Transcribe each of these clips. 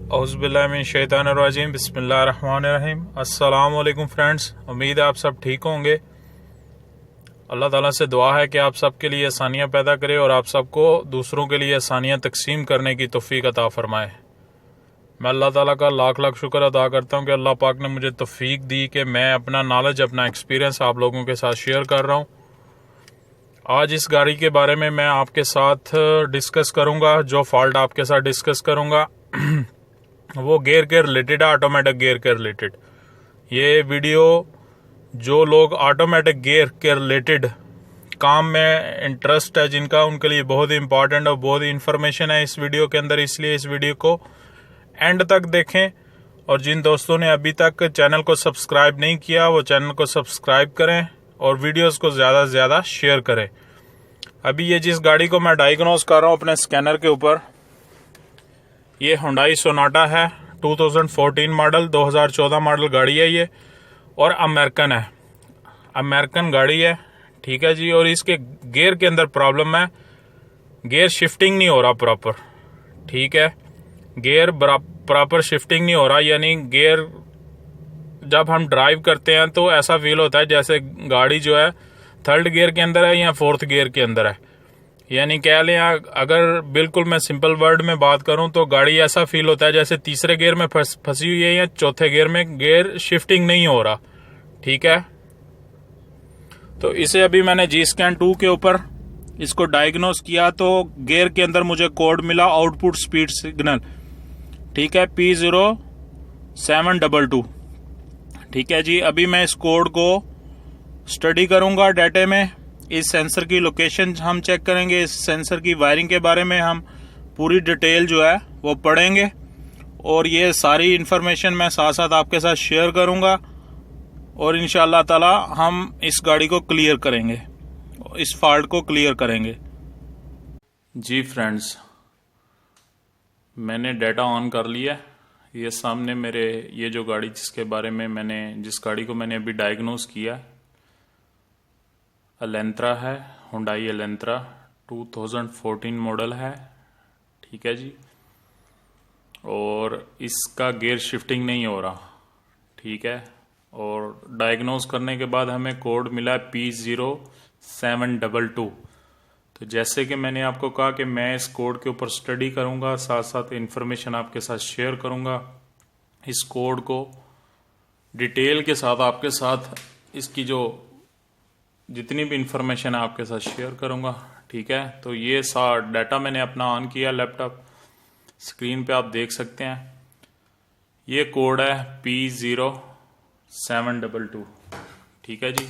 औज़ुबिल्लाहिमिनश्शैतानिर्रजीम बिस्मिल्लाहिर्रहमानिर्रहीम। अस्सलाम वालेकुम फ्रेंड्स, उम्मीद है आप सब ठीक होंगे। अल्लाह ताला से दुआ है कि आप सब के लिए आसानियाँ पैदा करे और आप सबको दूसरों के लिए आसानियाँ तकसीम करने की तौफीक अता फरमाए। मैं अल्लाह ताला का लाख लाख शुक्र अदा करता हूँ कि अल्लाह पाक ने मुझे तौफीक दी कि मैं अपना नॉलेज, अपना एक्सपीरियंस आप लोगों के साथ शेयर कर रहा हूँ। आज इस गाड़ी के बारे में मैं आपके साथ डिस्कस करूँगा। जो फॉल्ट आपके साथ डिस्कस करूँगा वो गियर के रिलेटेड है, ऑटोमेटिक गियर के रिलेटेड। ये वीडियो जो लोग ऑटोमेटिक गियर के रिलेटेड काम में इंटरेस्ट है जिनका, उनके लिए बहुत ही इंपॉर्टेंट और बहुत ही इंफॉर्मेशन है इस वीडियो के अंदर, इसलिए इस वीडियो को एंड तक देखें। और जिन दोस्तों ने अभी तक चैनल को सब्सक्राइब नहीं किया वो चैनल को सब्सक्राइब करें और वीडियोस को ज़्यादा से ज़्यादा शेयर करें। अभी ये जिस गाड़ी को मैं डायग्नोज कर रहा हूँ अपने स्कैनर के ऊपर, ये हुंडई सोनाटा है, 2014 मॉडल, 2014 मॉडल गाड़ी है ये, और अमेरिकन है, अमेरिकन गाड़ी है, ठीक है जी। और इसके गियर के अंदर प्रॉब्लम है, गियर शिफ्टिंग नहीं हो रहा प्रॉपर, ठीक है। गियर प्रॉपर शिफ्टिंग नहीं हो रहा, यानी गियर जब हम ड्राइव करते हैं तो ऐसा फील होता है जैसे गाड़ी जो है थर्ड गियर के अंदर है या फोर्थ गियर के अंदर है। यानी कह लें, अगर बिल्कुल मैं सिंपल वर्ड में बात करूं तो गाड़ी ऐसा फील होता है जैसे तीसरे गियर में फंसी हुई है या चौथे गियर में, गियर शिफ्टिंग नहीं हो रहा, ठीक है। तो इसे अभी मैंने G-Scan 2 के ऊपर इसको डायग्नोज किया तो गियर के अंदर मुझे कोड मिला आउटपुट स्पीड सिग्नल, ठीक है, P0722, ठीक है जी। अभी मैं इस कोड को स्टडी करूंगा डाटे में, इस सेंसर की लोकेशन हम चेक करेंगे, इस सेंसर की वायरिंग के बारे में हम पूरी डिटेल जो है वो पढ़ेंगे और ये सारी इन्फॉर्मेशन मैं साथ साथ आपके साथ शेयर करूंगा और इंशाअल्लाह ताला हम इस गाड़ी को क्लियर करेंगे, इस फॉल्ट को क्लियर करेंगे। जी फ्रेंड्स, मैंने डाटा ऑन कर लिया। ये सामने मेरे ये जो गाड़ी जिसके बारे में जिस गाड़ी को मैंने अभी डायग्नोज किया, एलेंत्रा है, हुंडई एलेंत्रा 2014 मॉडल है, ठीक है जी। और इसका गियर शिफ्टिंग नहीं हो रहा, ठीक है। और डायग्नोज करने के बाद हमें कोड मिला P0722। तो जैसे कि मैंने आपको कहा कि मैं इस कोड के ऊपर स्टडी करूंगा, साथ साथ इन्फॉर्मेशन आपके साथ शेयर करूंगा। इस कोड को डिटेल के साथ आपके साथ इसकी जो जितनी भी इंफॉर्मेशन है आपके साथ शेयर करूंगा, ठीक है। तो ये डाटा मैंने अपना ऑन किया, लैपटॉप स्क्रीन पे आप देख सकते हैं। ये कोड है P0722, ठीक है जी,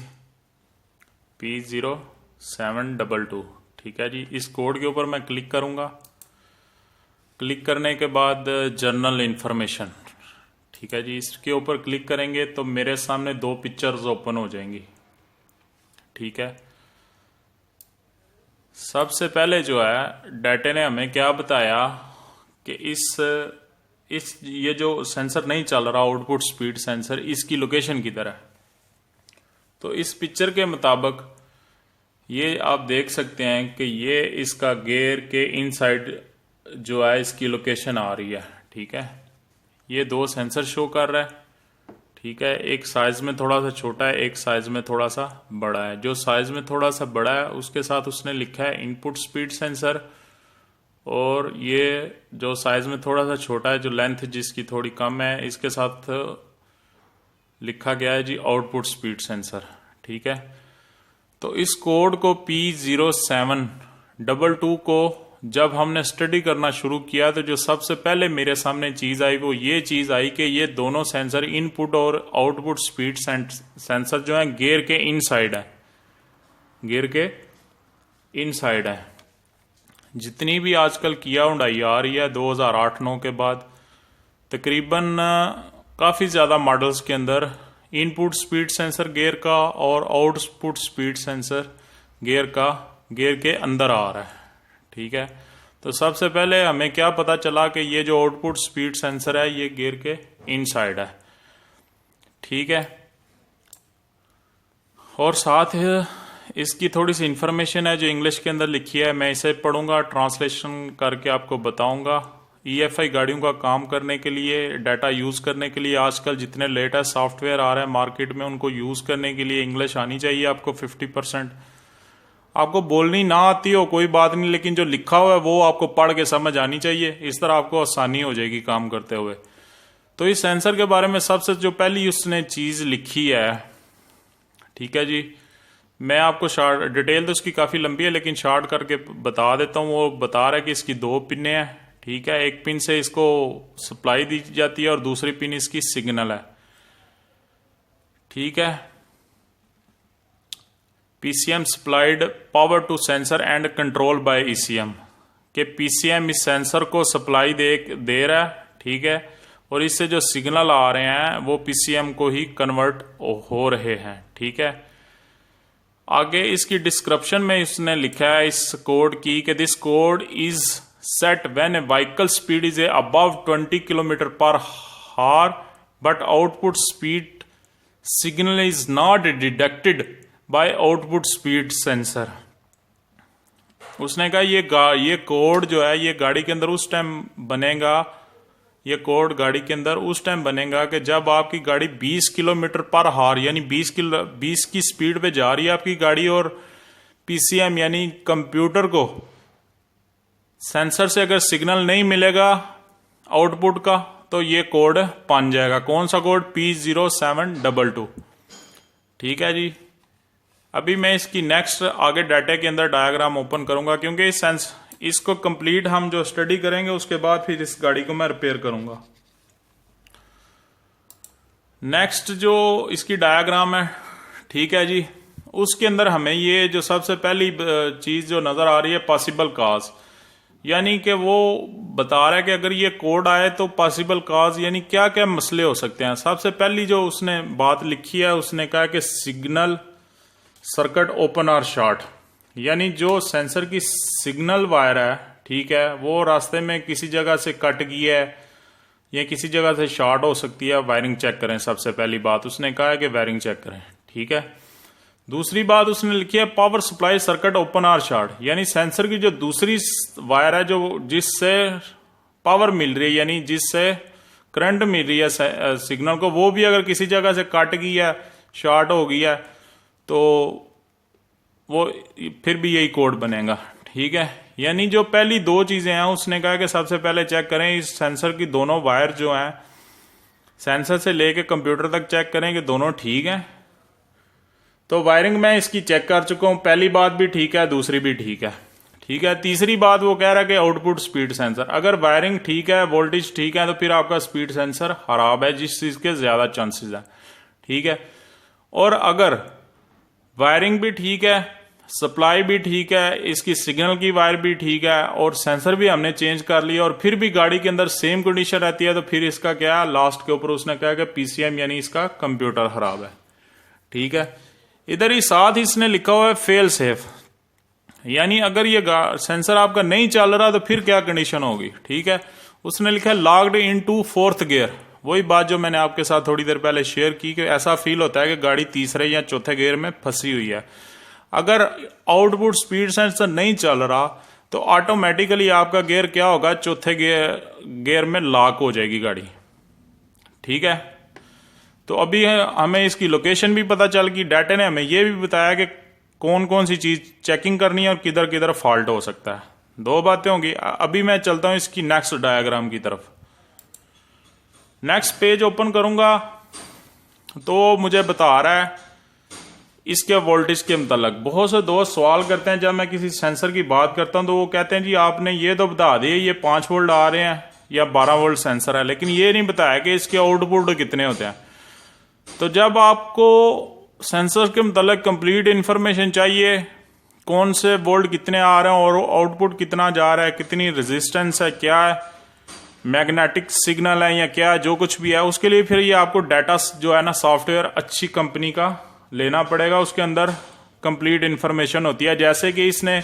P0722, ठीक है जी। इस कोड के ऊपर मैं क्लिक करूंगा। क्लिक करने के बाद जर्नल इंफॉर्मेशन, ठीक है जी, इसके ऊपर क्लिक करेंगे तो मेरे सामने दो पिक्चर्स ओपन हो जाएंगी, ठीक है। सबसे पहले जो है डाटे ने हमें क्या बताया कि ये जो सेंसर नहीं चल रहा, आउटपुट स्पीड सेंसर, इसकी लोकेशन किधर है। तो इस पिक्चर के मुताबिक ये आप देख सकते हैं कि ये इसका गियर के इनसाइड जो है इसकी लोकेशन आ रही है, ठीक है। ये दो सेंसर शो कर रहा है, ठीक है। एक साइज में थोड़ा सा छोटा है, एक साइज में थोड़ा सा बड़ा है। जो साइज में थोड़ा सा बड़ा है उसके साथ उसने लिखा है इनपुट स्पीड सेंसर, और ये जो साइज में थोड़ा सा छोटा है, जो लेंथ जिसकी थोड़ी कम है, इसके साथ लिखा गया है जी आउटपुट स्पीड सेंसर, ठीक है। तो इस कोड को P0722 को जब हमने स्टडी करना शुरू किया तो जो सबसे पहले मेरे सामने चीज आई वो ये चीज आई कि ये दोनों सेंसर, इनपुट और आउटपुट स्पीड सेंसर जो है गियर के इनसाइड है, गियर के इनसाइड है। जितनी भी आजकल किया हुंडई आ रही है 2008-9 के बाद, तकरीबन काफी ज्यादा मॉडल्स के अंदर इनपुट स्पीड सेंसर गियर का और आउटपुट स्पीड सेंसर गियर के अंदर आ रहा है, ठीक है। तो सबसे पहले हमें क्या पता चला कि ये जो आउटपुट स्पीड सेंसर है ये गियर के इनसाइड है, ठीक है। और साथ इसकी थोड़ी सी इंफॉर्मेशन है जो इंग्लिश के अंदर लिखी है, मैं इसे पढ़ूंगा, ट्रांसलेशन करके आपको बताऊंगा। EFI गाड़ियों का काम करने के लिए, डाटा यूज़ करने के लिए आजकल जितने लेटेस्ट सॉफ्टवेयर आ रहे हैं मार्केट में, उनको यूज़ करने के लिए इंग्लिश आनी चाहिए आपको 50%। आपको बोलनी ना आती हो कोई बात नहीं, लेकिन जो लिखा हुआ है वो आपको पढ़ के समझ आनी चाहिए। इस तरह आपको आसानी हो जाएगी काम करते हुए। तो इस सेंसर के बारे में सबसे जो पहली उसने चीज़ लिखी है, ठीक है जी, मैं आपको शॉर्ट, डिटेल तो इसकी काफ़ी लंबी है लेकिन शॉर्ट करके बता देता हूँ। वो बता रहा है कि इसकी 2 पिनें हैं, ठीक है। एक पिन से इसको सप्लाई दी जाती है और दूसरी पिन इसकी सिग्नल है, ठीक है। PCM supplied power to sensor and control by ECM, के PCM इस सेंसर को सप्लाई दे रहा है, ठीक है, और इससे जो सिग्नल आ रहे हैं वो PCM को ही कन्वर्ट हो रहे हैं, ठीक है। आगे इसकी डिस्क्रिप्शन में इसने लिखा है इस कोड की कि this code is set when a vehicle speed is above 20 kilometre per hour but output speed signal is not detected by output speed sensor. उसने कहा ये कोड जो है ये गाड़ी के अंदर उस टाइम बनेगा, ये कोड गाड़ी के अंदर उस टाइम बनेगा कि जब आपकी गाड़ी 20 किलोमीटर पर हावर यानी 20 की स्पीड पे जा रही है आपकी गाड़ी, और PCM यानी कंप्यूटर को सेंसर से अगर सिग्नल नहीं मिलेगा आउटपुट का तो ये कोड बन जाएगा। कौन सा कोड? P0722, ठीक है जी। अभी मैं इसकी नेक्स्ट आगे डाटा के अंदर डायग्राम ओपन करूंगा, क्योंकि इसको कंप्लीट हम जो स्टडी करेंगे उसके बाद फिर इस गाड़ी को मैं रिपेयर करूंगा। नेक्स्ट जो इसकी डायग्राम है, ठीक है जी, उसके अंदर हमें ये जो सबसे पहली चीज जो नजर आ रही है पॉसिबल काज, यानी कि वो बता रहा है कि अगर ये कोड आए तो पॉसिबल काज यानी क्या क्या मसले हो सकते हैं। सबसे पहली जो उसने बात लिखी है, उसने कहा कि सिग्नल सर्किट ओपन और शॉर्ट, यानी जो सेंसर की सिग्नल वायर है, ठीक है, वो रास्ते में किसी जगह से कट गई है या किसी जगह से शॉर्ट हो सकती है। वायरिंग चेक करें, सबसे पहली बात उसने कहा है कि वायरिंग चेक करें, ठीक है। दूसरी बात उसने लिखी है पावर सप्लाई सर्किट ओपन और शॉर्ट, यानी सेंसर की जो दूसरी वायर है जो जिससे पावर मिल रही है यानी जिससे करंट मिल रही है सिग्नल को, वो भी अगर किसी जगह से कट गई है, शॉर्ट हो गई है, तो वो फिर भी यही कोड बनेगा, ठीक है। यानी जो पहली 2 चीजें हैं उसने कहा कि सबसे पहले चेक करें इस सेंसर की दोनों वायर जो हैं सेंसर से लेके कंप्यूटर तक चेक करें कि दोनों ठीक हैं। तो वायरिंग मैं इसकी चेक कर चुका हूं, पहली बात भी ठीक है, दूसरी भी ठीक है, ठीक है। तीसरी बात वो कह रहा है कि आउटपुट स्पीड सेंसर, अगर वायरिंग ठीक है, वोल्टेज ठीक है, तो फिर आपका स्पीड सेंसर खराब है, जिस चीज के ज्यादा चांसेस है, ठीक है। और अगर वायरिंग भी ठीक है, सप्लाई भी ठीक है, इसकी सिग्नल की वायर भी ठीक है और सेंसर भी हमने चेंज कर लिया, और फिर भी गाड़ी के अंदर सेम कंडीशन रहती है, तो फिर इसका क्या है, लास्ट के ऊपर उसने कहा कि PCM यानी इसका कंप्यूटर खराब है, ठीक है। इधर ही साथ ही इसने लिखा हुआ है फेल सेफ, यानी अगर ये सेंसर आपका नहीं चल रहा तो फिर क्या कंडीशन होगी, ठीक है। उसने लिखा है लॉक्ड इनटू 4th गियर, वही बात जो मैंने आपके साथ थोड़ी देर पहले शेयर की कि ऐसा फील होता है कि गाड़ी तीसरे या चौथे गियर में फंसी हुई है। अगर आउटपुट स्पीड सेंसर नहीं चल रहा तो ऑटोमेटिकली आपका गियर क्या होगा, चौथे गियर में लॉक हो जाएगी गाड़ी, ठीक है। तो अभी हमें इसकी लोकेशन भी पता चल गई, डाटा ने हमें यह भी बताया कि कौन कौन सी चीज चेकिंग करनी है और किधर किधर फॉल्ट हो सकता है। 2 बातें होंगी। अभी मैं चलता हूं इसकी नेक्स्ट डायग्राम की तरफ। नेक्स्ट पेज ओपन करूंगा तो मुझे बता रहा है इसके वोल्टेज के मतलब। बहुत से दोस्त सवाल करते हैं जब मैं किसी सेंसर की बात करता हूं तो वो कहते हैं जी आपने ये तो बता दिए ये 5 वोल्ट आ रहे हैं या 12 वोल्ट सेंसर है, लेकिन ये नहीं बताया कि इसके आउटपुट कितने होते हैं। तो जब आपको सेंसर के मतलब कंप्लीट इंफॉर्मेशन चाहिए, कौन से वोल्ट कितने आ रहे हैं और आउटपुट कितना जा रहा है, कितनी रेजिस्टेंस है, क्या है मैग्नेटिक सिग्नल है या क्या, जो कुछ भी है, उसके लिए फिर ये आपको डाटा जो है ना सॉफ्टवेयर अच्छी कंपनी का लेना पड़ेगा। उसके अंदर कंप्लीट इंफॉर्मेशन होती है। जैसे कि इसने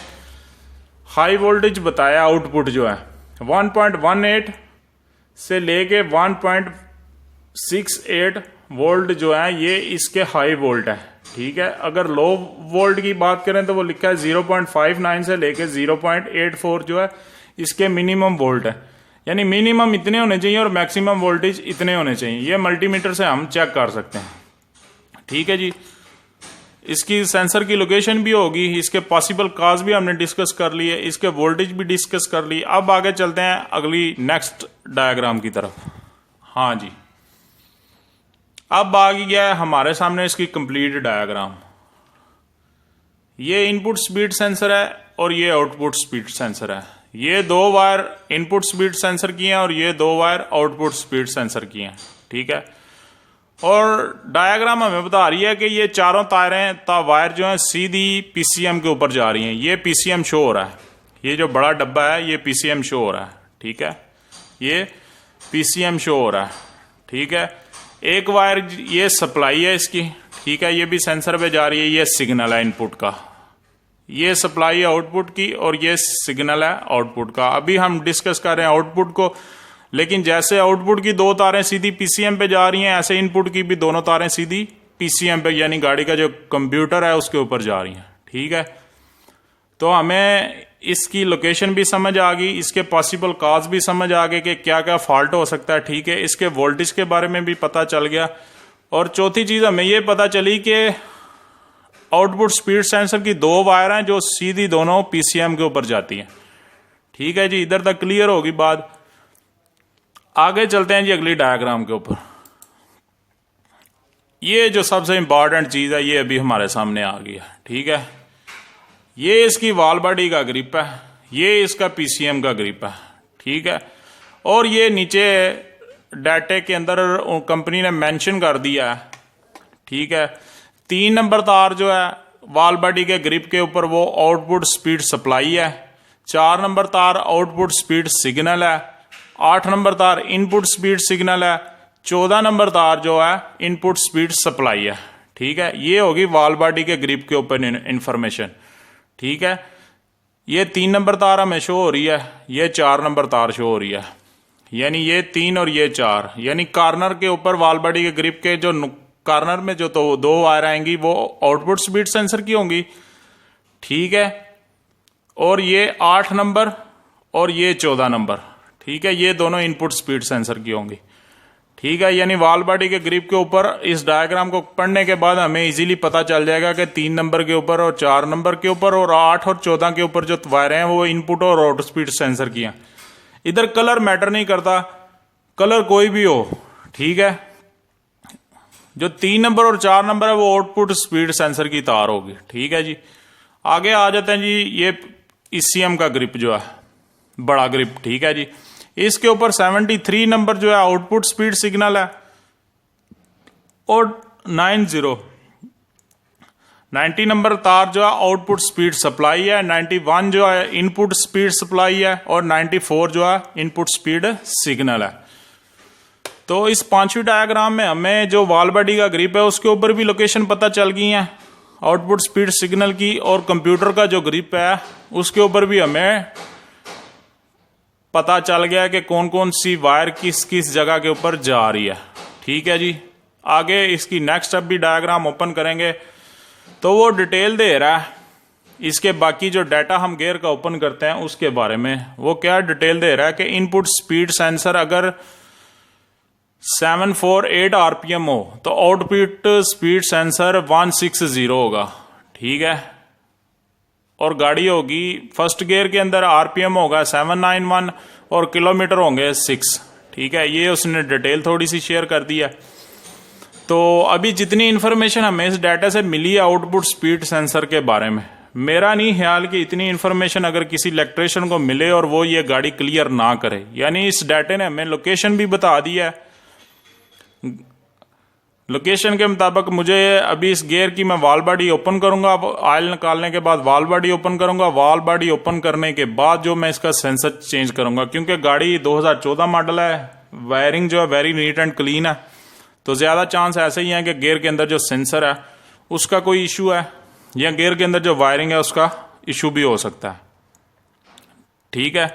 हाई वोल्टेज बताया, आउटपुट जो है 1.18 से लेके 1.68 वोल्ट जो है ये इसके हाई वोल्ट है, ठीक है। अगर लो वोल्ट की बात करें तो वो लिखा है 0.59 से लेके 0.84 जो है इसके मिनिमम वोल्ट है। यानी मिनिमम इतने होने चाहिए और मैक्सिमम वोल्टेज इतने होने चाहिए। ये मल्टीमीटर से हम चेक कर सकते हैं। ठीक है जी। इसकी सेंसर की लोकेशन भी होगी, इसके पॉसिबल काज भी हमने डिस्कस कर लिए, इसके वोल्टेज भी डिस्कस कर लिए। अब आगे चलते हैं अगली नेक्स्ट डायग्राम की तरफ। हाँ जी, अब आ गया है हमारे सामने इसकी कंप्लीट डायग्राम। ये इनपुट स्पीड सेंसर है और ये आउटपुट स्पीड सेंसर है। ये 2 वायर इनपुट स्पीड सेंसर की हैं और ये 2 वायर आउटपुट स्पीड सेंसर की हैं। ठीक है। और डायग्राम हमें बता रही है कि ये चारों वायर जो है सीधी पीसीएम के ऊपर जा रही हैं। ये पीसीएम शो हो रहा है, ये जो बड़ा डब्बा है ये पीसीएम शो हो रहा है। ठीक है, ये पीसीएम शो हो रहा है। ठीक है। एक वायर ये सप्लाई है इसकी। ठीक है, ये भी सेंसर पे जा रही है। ये सिग्नल है इनपुट का, ये सप्लाई है आउटपुट की और ये सिग्नल है आउटपुट का। अभी हम डिस्कस कर रहे हैं आउटपुट को, लेकिन जैसे आउटपुट की 2 तारें सीधी पीसीएम पे जा रही हैं, ऐसे इनपुट की भी दोनों तारें सीधी पीसीएम पे यानी गाड़ी का जो कंप्यूटर है उसके ऊपर जा रही हैं। ठीक है। तो हमें इसकी लोकेशन भी समझ आ गई, इसके पॉसिबल काज भी समझ आ गए कि क्या क्या फॉल्ट हो सकता है। ठीक है, इसके वोल्टेज के बारे में भी पता चल गया। और चौथी चीज हमें ये पता चली कि आउटपुट स्पीड सेंसर की 2 वायर हैं जो सीधी दोनों पीसीएम के ऊपर जाती हैं। ठीक है जी, इधर तक क्लियर होगी बात। आगे चलते हैं जी अगली डायग्राम के ऊपर। ये जो सबसे इंपॉर्टेंट चीज है ये अभी हमारे सामने आ गई है। ठीक है, ये इसकी वॉल बॉडी का ग्रिप है, ये इसका पीसीएम का ग्रिप है। ठीक है। और ये नीचे डाटे के अंदर कंपनी ने मेंशन कर दिया है। ठीक है, 3 नंबर तार जो है वॉल बॉडी के ग्रिप के ऊपर वो आउटपुट स्पीड सप्लाई है। 4 नंबर तार आउटपुट स्पीड सिग्नल है। 8 नंबर तार इनपुट स्पीड सिग्नल है। 14 नंबर तार जो है इनपुट स्पीड सप्लाई है। ठीक है, ये होगी वॉल बॉडी के ग्रिप के ऊपर इंफॉर्मेशन। ठीक है, ये 3 नंबर तार हमें शो हो रही है, ये 4 नंबर तार शो हो रही है, यानी ये 3 और ये 4, यानी कॉर्नर के ऊपर वॉल बॉडी के ग्रिप के जो कॉर्नर में जो तो 2 वायर आएंगी वो आउटपुट स्पीड सेंसर की होंगी। ठीक है। और ये 8 नंबर और ये 14 नंबर। ठीक है, ये दोनों इनपुट स्पीड सेंसर की होंगी। ठीक है, यानी वॉल बॉडी के ग्रिप के ऊपर इस डायग्राम को पढ़ने के बाद हमें इजीली पता चल जाएगा कि 3 नंबर के ऊपर और 4 नंबर के ऊपर और 8 और 14 के ऊपर जो वायर हैं वो इनपुट और आउटपुट स्पीड सेंसर की हैं। इधर कलर मैटर नहीं करता, कलर कोई भी हो। ठीक है, जो 3 नंबर और 4 नंबर है वो आउटपुट स्पीड सेंसर की तार होगी। ठीक है जी, आगे आ जाते हैं जी। ये ईसीएम का ग्रिप जो है बड़ा ग्रिप। ठीक है जी, इसके ऊपर 73 नंबर जो है आउटपुट स्पीड सिग्नल है और 90 नंबर तार जो है आउटपुट स्पीड सप्लाई है। 91 जो है इनपुट स्पीड सप्लाई है और 94 जो है इनपुट स्पीड सिग्नल है। तो इस 5वीं डायग्राम में हमें जो वॉल बॉडी का ग्रिप है उसके ऊपर भी लोकेशन पता चल गई है आउटपुट स्पीड सिग्नल की, और कंप्यूटर का जो ग्रिप है उसके ऊपर भी हमें पता चल गया कि कौन कौन सी वायर किस किस जगह के ऊपर जा रही है। ठीक है जी, आगे इसकी नेक्स्ट अब भी डायग्राम ओपन करेंगे तो वो डिटेल दे रहा है इसके बाकी जो डाटा हम गेयर का ओपन करते हैं उसके बारे में। वो क्या डिटेल दे रहा है कि इनपुट स्पीड सेंसर अगर 748 आरपीएम हो तो आउटपुट स्पीड सेंसर 160 होगा। ठीक है, और गाड़ी होगी फर्स्ट गियर के अंदर आरपीएम होगा 791 और किलोमीटर होंगे 6। ठीक है, ये उसने डिटेल थोड़ी सी शेयर कर दी है। तो अभी जितनी इन्फॉर्मेशन हमें इस डाटा से मिली है आउटपुट स्पीड सेंसर के बारे में, मेरा नहीं ख्याल कि इतनी इन्फॉर्मेशन अगर किसी इलेक्ट्रिशियन को मिले और वो ये गाड़ी क्लियर ना करे। यानी इस डाटे ने हमें लोकेशन भी बता दी है। लोकेशन के मुताबिक मुझे अभी इस गियर की मैं वॉल बॉडी ओपन करूंगा, ऑयल निकालने के बाद वॉल बॉडी ओपन करूंगा। वॉल बॉडी ओपन करने के बाद जो मैं इसका सेंसर चेंज करूंगा, क्योंकि गाड़ी 2014 मॉडल है, वायरिंग जो है वेरी नीट एंड क्लीन है, तो ज्यादा चांस ऐसे ही है कि गियर के अंदर जो सेंसर है उसका कोई इशू है या गियर के अंदर जो वायरिंग है उसका इशू भी हो सकता है। ठीक है,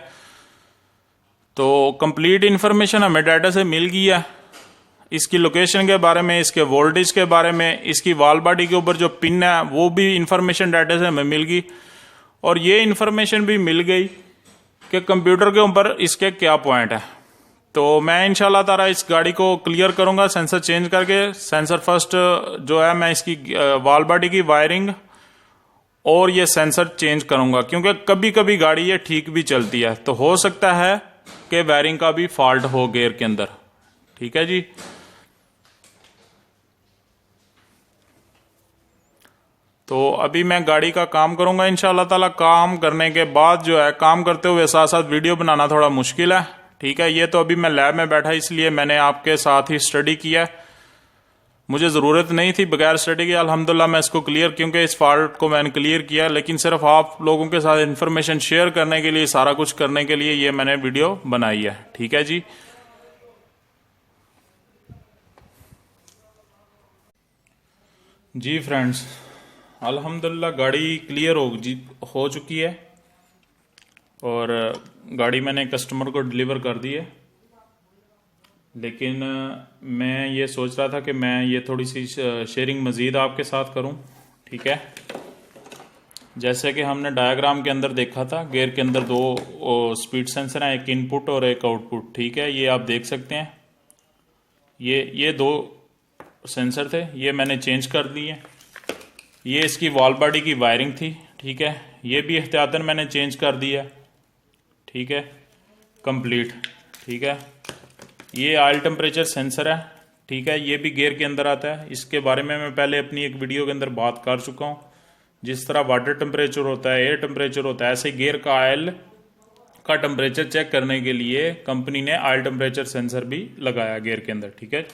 तो कंप्लीट इंफॉर्मेशन हमें डाटा से मिल गई है। इसकी लोकेशन के बारे में, इसके वोल्टेज के बारे में, इसकी वॉल बॉडी के ऊपर जो पिन है वो भी इंफॉर्मेशन डाटा से हमें मिल गई। और ये इंफॉर्मेशन भी मिल गई कि कंप्यूटर के ऊपर इसके क्या पॉइंट है। तो मैं इंशाल्लाह ताला इस गाड़ी को क्लियर करूंगा सेंसर चेंज करके। सेंसर फर्स्ट जो है मैं इसकी वॉल बॉडी की वायरिंग और ये सेंसर चेंज करूंगा, क्योंकि कभी कभी गाड़ी ये ठीक भी चलती है, तो हो सकता है कि वायरिंग का भी फॉल्ट हो गियर के अंदर। ठीक है जी। तो अभी मैं गाड़ी का काम करूंगा इंशाल्लाह ताला। काम करने के बाद जो है, काम करते हुए साथ साथ वीडियो बनाना थोड़ा मुश्किल है। ठीक है, ये तो अभी मैं लैब में बैठा इसलिए मैंने आपके साथ ही स्टडी किया। मुझे ज़रूरत नहीं थी बगैर स्टडी के, अल्हम्दुलिल्लाह मैं इसको क्लियर, क्योंकि इस फॉल्ट को मैंने क्लियर किया। लेकिन सिर्फ आप लोगों के साथ इन्फॉर्मेशन शेयर करने के लिए, सारा कुछ करने के लिए ये मैंने वीडियो बनाई है। ठीक है जी। जी फ्रेंड्स, अल्हम्दुलिल्लाह गाड़ी क्लियर हो चुकी है और गाड़ी मैंने कस्टमर को डिलीवर कर दी है। लेकिन मैं ये सोच रहा था कि मैं ये थोड़ी सी शेयरिंग मज़ीद आपके साथ करूं। ठीक है, जैसे कि हमने डायग्राम के अंदर देखा था, गियर के अंदर दो स्पीड सेंसर हैं, एक इनपुट और एक आउटपुट। ठीक है, ये आप देख सकते हैं, ये दो सेंसर थे, ये मैंने चेंज कर दिए। ये इसकी वॉल बॉडी की वायरिंग थी। ठीक है, ये भी एहतियातन मैंने चेंज कर दिया। ठीक है, कंप्लीट। ठीक है, ये ऑयल टेम्परेचर सेंसर है। ठीक है, ये भी गियर के अंदर आता है। इसके बारे में मैं पहले अपनी एक वीडियो के अंदर बात कर चुका हूँ। जिस तरह वाटर टेम्परेचर होता है, एयर टेम्परेचर होता है, ऐसे गियर का ऑयल का टेम्परेचर चेक करने के लिए कंपनी ने ऑयल टेम्परेचर सेंसर भी लगाया गियर के अंदर। ठीक है,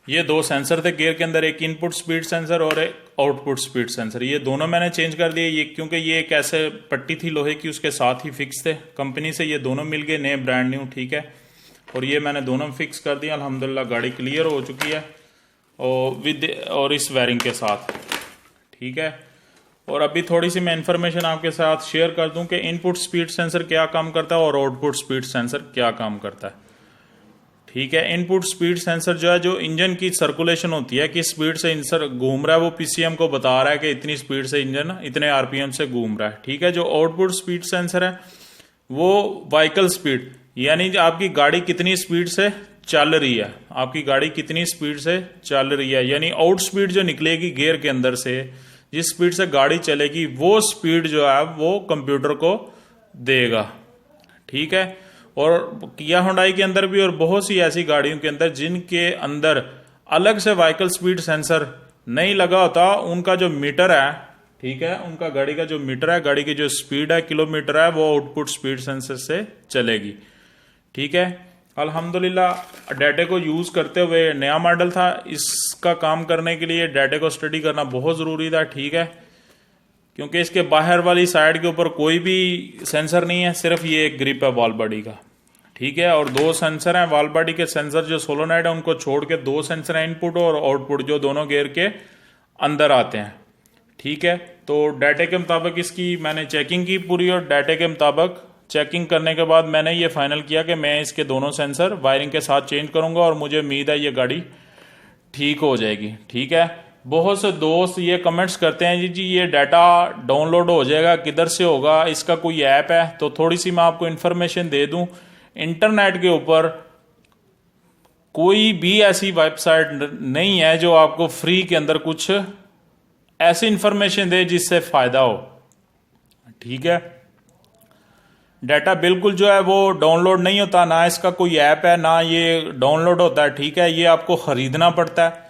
ये दो सेंसर थे गियर के अंदर, एक इनपुट स्पीड सेंसर और एक आउटपुट स्पीड सेंसर। ये दोनों मैंने चेंज कर दिए, ये क्योंकि ये एक ऐसे पट्टी थी लोहे की, उसके साथ ही फिक्स थे। कंपनी से ये दोनों मिल गए, नए ब्रांड न्यू। ठीक है, और ये मैंने दोनों फिक्स कर दिया। अल्हम्दुलिल्लाह गाड़ी क्लियर हो चुकी है और इस वायरिंग के साथ। ठीक है, और अभी थोड़ी सी मैं इन्फॉर्मेशन आपके साथ शेयर कर दूं कि इनपुट स्पीड सेंसर क्या काम करता है और आउटपुट स्पीड सेंसर क्या काम करता है। ठीक है, इनपुट स्पीड सेंसर जो है, जो इंजन की सर्कुलेशन होती है, किस स्पीड से इंजन घूम रहा है, वो पीसीएम को बता रहा है कि इतनी स्पीड से इंजन इतने आरपीएम से घूम रहा है। ठीक है, जो आउटपुट स्पीड सेंसर है वो व्हीकल स्पीड, यानी आपकी गाड़ी कितनी स्पीड से चल रही है, आपकी गाड़ी कितनी स्पीड से चल रही है, यानी आउट स्पीड जो निकलेगी गियर के अंदर से, जिस स्पीड से गाड़ी चलेगी, वो स्पीड जो है वो कंप्यूटर को देगा। ठीक है, और किया हुंडई के अंदर भी और बहुत सी ऐसी गाड़ियों के अंदर जिनके अंदर अलग से व्हीकल स्पीड सेंसर नहीं लगा होता, उनका जो मीटर है, ठीक है, उनका गाड़ी का जो मीटर है, गाड़ी की जो स्पीड है, किलोमीटर है, वो आउटपुट स्पीड सेंसर से चलेगी। ठीक है, अल्हम्दुलिल्लाह डाटे को यूज करते हुए, नया मॉडल था, इसका काम करने के लिए डाटे को स्टडी करना बहुत जरूरी था। ठीक है, क्योंकि इसके बाहर वाली साइड के ऊपर कोई भी सेंसर नहीं है, सिर्फ ये एक ग्रिप है वॉल बॉडी का। ठीक है, और दो सेंसर हैं वॉल बॉडी के सेंसर, जो सोलोनाइड है उनको छोड़ के दो सेंसर हैं, इनपुट और आउटपुट, जो दोनों गियर के अंदर आते हैं। ठीक है, तो डाटे के मुताबिक इसकी मैंने चेकिंग की पूरी, और डाटे के मुताबिक चेकिंग करने के बाद मैंने ये फाइनल किया कि मैं इसके दोनों सेंसर वायरिंग के साथ चेंज करूंगा, और मुझे उम्मीद है ये गाड़ी ठीक हो जाएगी। ठीक है, बहुत से दोस्त ये कमेंट्स करते हैं, जी ये डाटा डाउनलोड हो जाएगा, किधर से होगा, इसका कोई ऐप है? तो थोड़ी सी मैं आपको इन्फॉर्मेशन दे दूं, इंटरनेट के ऊपर कोई भी ऐसी वेबसाइट नहीं है जो आपको फ्री के अंदर कुछ ऐसी इंफॉर्मेशन दे जिससे फायदा हो। ठीक है, डाटा बिल्कुल जो है वो डाउनलोड नहीं होता, ना इसका कोई ऐप है, ना ये डाउनलोड होता है। ठीक है, ये आपको खरीदना पड़ता है,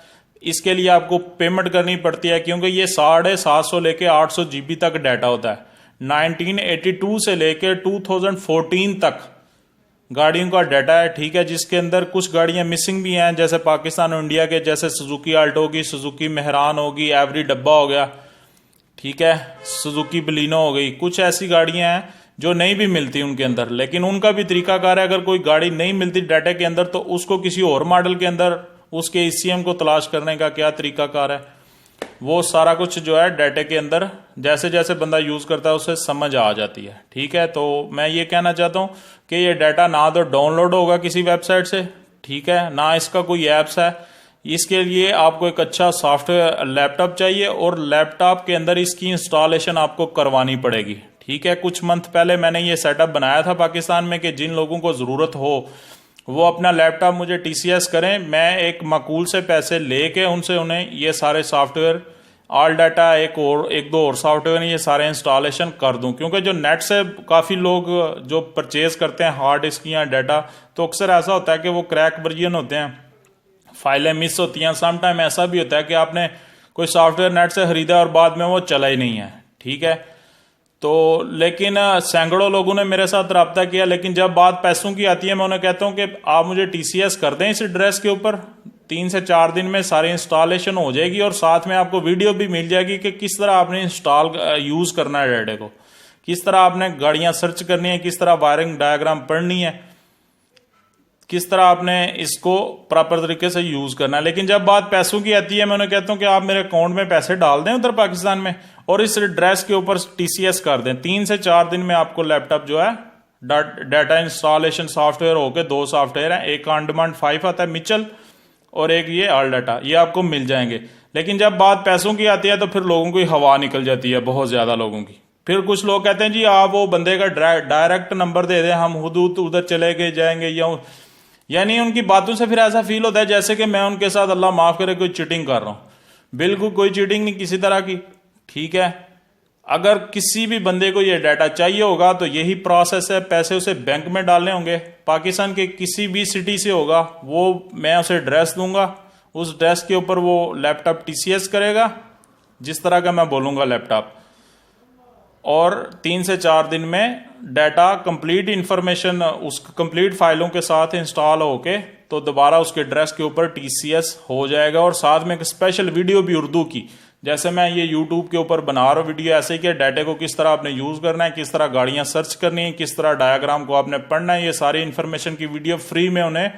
इसके लिए आपको पेमेंट करनी पड़ती है, क्योंकि ये 750 लेके 800 GB तक डाटा होता है। 1982 से लेके 2014 तक गाड़ियों का डाटा है। ठीक है, जिसके अंदर कुछ गाड़ियां मिसिंग भी हैं, जैसे पाकिस्तान और इंडिया के, जैसे सुजुकी आल्टो होगी, सुजुकी मेहरान होगी, एवरी डब्बा हो गया। ठीक है, सुजुकी बलिनो हो गई, कुछ ऐसी गाड़ियां हैं जो नहीं भी मिलती उनके अंदर, लेकिन उनका भी तरीकाकार है। अगर कोई गाड़ी नहीं मिलती डाटा के अंदर, तो उसको किसी और मॉडल के अंदर उसके ECM को तलाश करने का क्या तरीकाकार है, वो सारा कुछ जो है डाटा के अंदर जैसे जैसे बंदा यूज करता है उसे समझ आ जाती है। ठीक है, तो मैं ये कहना चाहता हूं कि ये डाटा ना तो डाउनलोड होगा किसी वेबसाइट से, ठीक है, ना इसका कोई ऐप्स है। इसके लिए आपको एक अच्छा सॉफ्टवेयर लैपटॉप चाहिए, और लैपटॉप के अंदर इसकी इंस्टॉलेशन आपको करवानी पड़ेगी। ठीक है, कुछ मंथ पहले मैंने ये सेटअप बनाया था पाकिस्तान में कि जिन लोगों को ज़रूरत हो वो अपना लैपटॉप मुझे टीसीएस करें, मैं एक माकूल से पैसे लेके उनसे उन्हें ये सारे सॉफ्टवेयर ऑल डाटा एक दो और सॉफ्टवेयर ये सारे इंस्टॉलेशन कर दूं। क्योंकि जो नेट से काफ़ी लोग जो परचेज करते हैं हार्ड डिस्क या डाटा, तो अक्सर ऐसा होता है कि वो क्रैक वर्जन होते हैं, फाइलें मिस होती हैं। सम टाइम ऐसा भी होता है कि आपने कोई सॉफ्टवेयर नेट से खरीदा और बाद में वो चला ही नहीं है, ठीक है। तो लेकिन सैकड़ों लोगों ने मेरे साथ रब्ता किया, लेकिन जब बात पैसों की आती है मैं उन्हें कहता हूं कि आप मुझे टीसीएस कर दें इस एड्रेस के ऊपर, 3 से 4 दिन में सारी इंस्टॉलेशन हो जाएगी और साथ में आपको वीडियो भी मिल जाएगी कि किस तरह आपने इंस्टॉल यूज करना है डाटा को, किस तरह आपने गाड़ियां सर्च करनी है, किस तरह वायरिंग डायग्राम पढ़नी है, किस तरह आपने इसको प्रॉपर तरीके से यूज करना है। लेकिन जब बात पैसों की आती है मैं उन्हें कहता हूं कि आप मेरे अकाउंट में पैसे डाल दें उधर पाकिस्तान में और इस एड्रेस के ऊपर टीसीएस कर दें। 3 से 4 दिन में आपको लैपटॉप जो है डाटा इंस्टॉलेशन सॉफ्टवेयर होके 2 सॉफ्टवेयर है, एक ऑन डिमांड 5 आता है मिचल और एक ये ऑल डाटा, ये आपको मिल जाएंगे। लेकिन जब बात पैसों की आती है तो फिर लोगों की हवा निकल जाती है, बहुत ज्यादा लोगों की। फिर कुछ लोग कहते हैं जी आप वो बंदे का डायरेक्ट नंबर दे दें, हम खुद उधर चले गए जाएंगे, या यानी उनकी बातों से फिर ऐसा फील होता है जैसे कि मैं उनके साथ अल्लाह माफ करे कोई चीटिंग कर रहा हूं। बिल्कुल कोई चीटिंग नहीं किसी तरह की, ठीक है। अगर किसी भी बंदे को ये डाटा चाहिए होगा तो यही प्रोसेस है, पैसे उसे बैंक में डालने होंगे, पाकिस्तान के किसी भी सिटी से होगा, वो मैं उसे एड्रेस दूंगा, उस एड्रेस के ऊपर वो लैपटॉप टीसीएस करेगा जिस तरह का मैं बोलूंगा लैपटॉप, और 3 से 4 दिन में डाटा कंप्लीट इंफॉर्मेशन उस कंप्लीट फाइलों के साथ इंस्टॉल होके तो दोबारा उसके एड्रेस के ऊपर टीसीएस हो जाएगा। और साथ में एक स्पेशल वीडियो भी उर्दू की, जैसे मैं ये यूट्यूब के ऊपर बना रहा हूँ वीडियो, ऐसे कि डाटे को किस तरह आपने यूज करना है, किस तरह गाड़ियां सर्च करनी है, किस तरह डायग्राम को आपने पढ़ना है, ये सारी इंफॉर्मेशन की वीडियो फ्री में उन्हें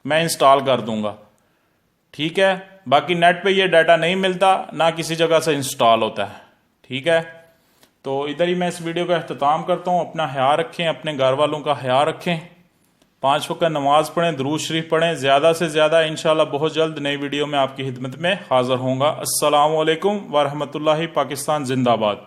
मैं इंस्टॉल कर दूंगा, ठीक है। बाकी नेट पे ये डाटा नहीं मिलता, ना किसी जगह से इंस्टॉल होता है, ठीक है। तो इधर ही मैं इस वीडियो का अख्ताम करता हूँ। अपना ख्याल रखें, अपने घर वालों का ख्याल रखें, 5 वक्त नमाज पढ़ें, दुरूद शरीफ पढ़ें, ज़्यादा से ज़्यादा। इंशाल्लाह बहुत जल्द नई वीडियो में आपकी खिदमत में हाजिर होऊंगा। अस्सलामु अलैकुम व रहमतुल्लाहि। पाकिस्तान जिंदाबाद।